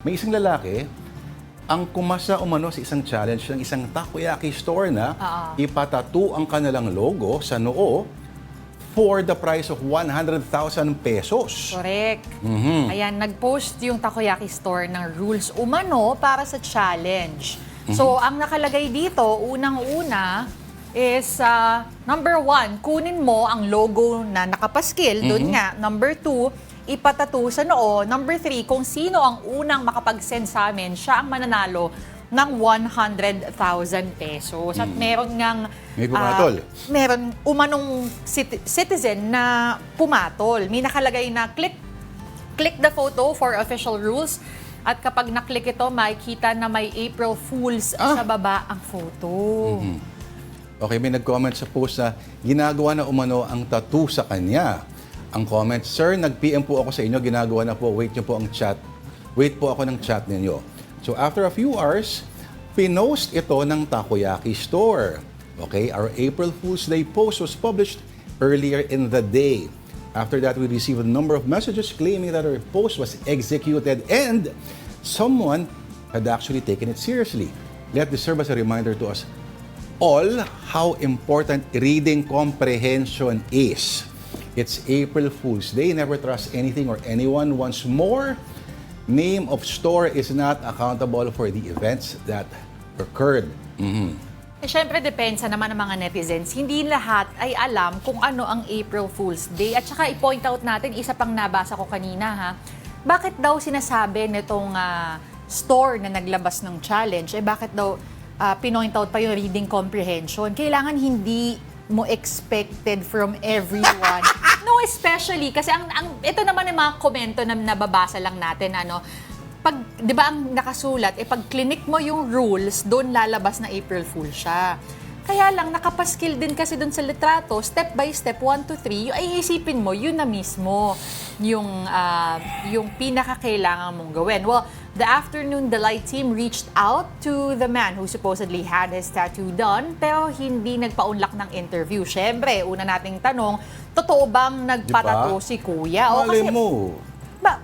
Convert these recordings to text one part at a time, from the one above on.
May isang lalaki ang kumasa umano sa isang challenge ng isang takoyaki store na ipatattoo ang kanilang logo sa noo for the price of 100,000 pesos. Correct. Ayan, nag-post yung Takoyaki Store ng rules umano para sa challenge. So, ang nakalagay dito, unang-una is, number 1, kunin mo ang logo na nakapaskil. Doon nga. Number 2, ipatattoo sa noo. Number 3, kung sino ang unang makapag-send sa amin, siya ang mananalo ng 100,000 pesos. At meron ngang May pumatol. meron umanong citizen na pumatol. May nakalagay na click the photo for official rules. At kapag naklik ito, makikita na may April Fools sa baba ang photo. Okay, may nag-comment sa post na ginagawa na umano ang tattoo sa kanya. Ang comment, Sir, nag-PM po ako sa inyo, ginagawa na po, wait nyo po ang chat. Wait po ako ng chat ninyo. So after a few hours, pinost ito ng Takoyaki Store. Okay, our April Fool's Day post was published earlier in the day. After that, we received a number of messages claiming that our post was executed and someone had actually taken it seriously. Let this serve as a reminder to us all how important reading comprehension is. It's April Fool's Day. Never trust anything or anyone. Once more, name of store is not accountable for the events that occurred. Eh, syempre, depensa naman ng mga netizens. Hindi lahat ay alam kung ano ang April Fool's Day. At saka i-point out natin, isa pang nabasa ko kanina ha, bakit daw sinasabi nitong store na naglabas ng challenge, eh bakit daw pinoint out pa yung reading comprehension? Kailangan hindi mo expected from everyone. No, especially, kasi ito naman yung mga komento na nababasa lang natin, pag, di ba ang nakasulat, pag clinic mo yung rules, doon lalabas na April Fool siya. Kaya lang, nakapaskil din kasi doon sa litrato, step by step, 1 to 3, ay isipin mo, yun na mismo yung pinakakailangan mong gawin. Well, the afternoon, the light team reached out to the man who supposedly had his tattoo done, pero hindi nagpaunlak ng interview. Siyempre, una nating tanong, totoo bang nagpatattoo si Kuya? Malay mo.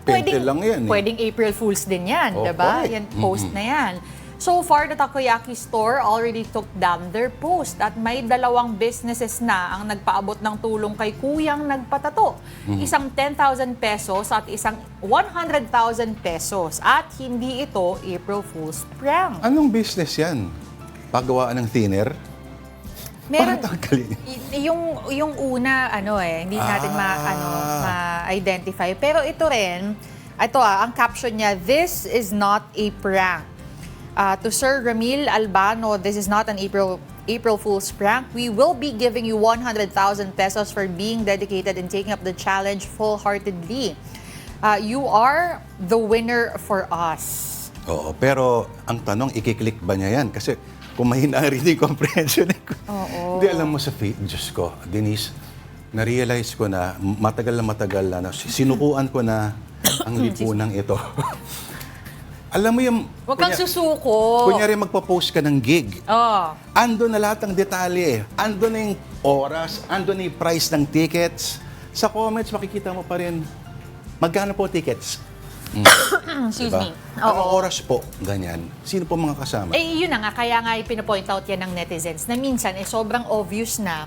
Pente lang yan, Pwedeng April Fools din yan, diba? Yan, post na yan. So far, the Takoyaki Store already took down their post at may 2 businesses na ang nagpaabot ng tulong kay Kuyang nagpatato. Isang 10,000 pesos at isang 100,000 pesos. At hindi ito April Fool's prank. Anong business yan? Paggawaan ng thinner? Meron, Patanggalin. yung una, hindi natin ma-identify. Pero ito rin, ang caption niya, "This is not a prank." To Sir Ramil Albano, this is not an April Fool's prank. We will be giving you 100,000 pesos for being dedicated and taking up the challenge full-heartedly. You are the winner for us. Oo, pero ang tanong, ikiklik ba niya yan? Kasi kung mahina ang reading comprehension, hindi alam mo sa faith, Diyos ko, Denise, na-realize ko na matagal na, sinukuan ko na ang lipunang ito. Alam mo yung... Huwag kang susuko. Kunyari magpa-post ka ng gig. Ando na lahat ng detalye. Ando na yung oras, ando na yung price ng tickets. Sa comments, makikita mo pa rin, magkano po tickets? Excuse diba? me. Anong oras po? Ganyan. Sino po mga kasama? Yun na nga, kaya nga pinapoint out yan ng netizens na minsan sobrang obvious na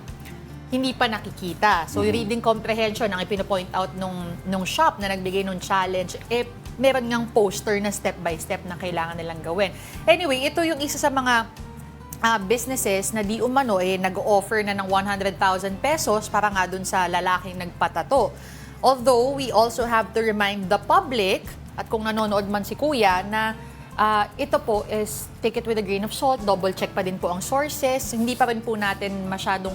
hindi pa nakikita. So, reading comprehension ang ipinapoint out nung shop na nagbigay nung challenge, meron ngang poster na step by step na kailangan nilang gawin. Anyway, ito yung isa sa mga businesses na di umano nag-offer na ng 100,000 pesos para nga dun sa lalaking nagpatato. Although, we also have to remind the public, at kung nanonood man si Kuya, na ito po is take it with a grain of salt, double check pa din po ang sources, hindi pa rin po natin masyadong,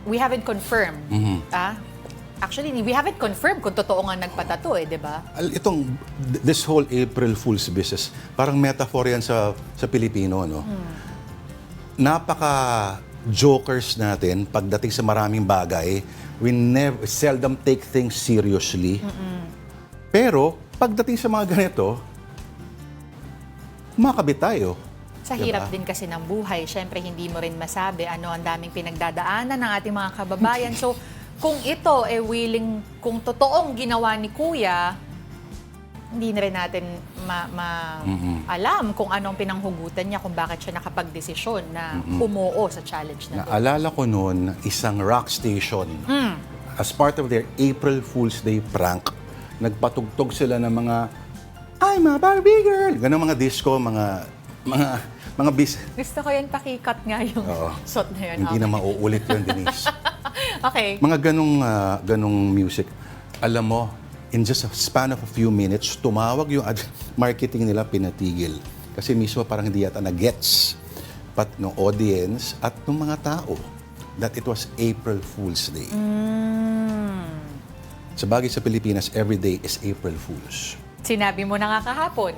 we haven't confirmed. Actually, we haven't confirmed kung totoo nga nagpatato di ba? This whole April Fool's business, parang metaphor yan sa Pilipino, no? Napaka-jokers natin pagdating sa maraming bagay. We seldom take things seriously. Pero, pagdating sa mga ganito, makabit tayo. Sa hirap din kasi ng buhay, syempre hindi mo rin masabi ang daming pinagdadaanan ng ating mga kababayan. So, kung ito willing, kung totoong ginawa ni Kuya, hindi na rin natin alam kung anong pinanghugutan niya, kung bakit siya nakapagdesisyon na umuo sa challenge na to. Naalala ko noon, isang rock station. As part of their April Fool's Day prank, nagpatugtog sila ng mga, I'm a Barbie girl! Ganun mga disco, mga bis. Gusto ko yan, pakikat nga yung Oo. shot na yun. Hindi na mauulit yun, Denise. Okay. Mga ganong music. Alam mo, in just a span of a few minutes, tumawag yung marketing nila, pinatigil. Kasi mismo parang hindi yata na-gets pat ng audience at ng mga tao that it was April Fool's Day. Sa bagay sa Pilipinas, every day is April Fool's. Sinabi mo na nga kahapon,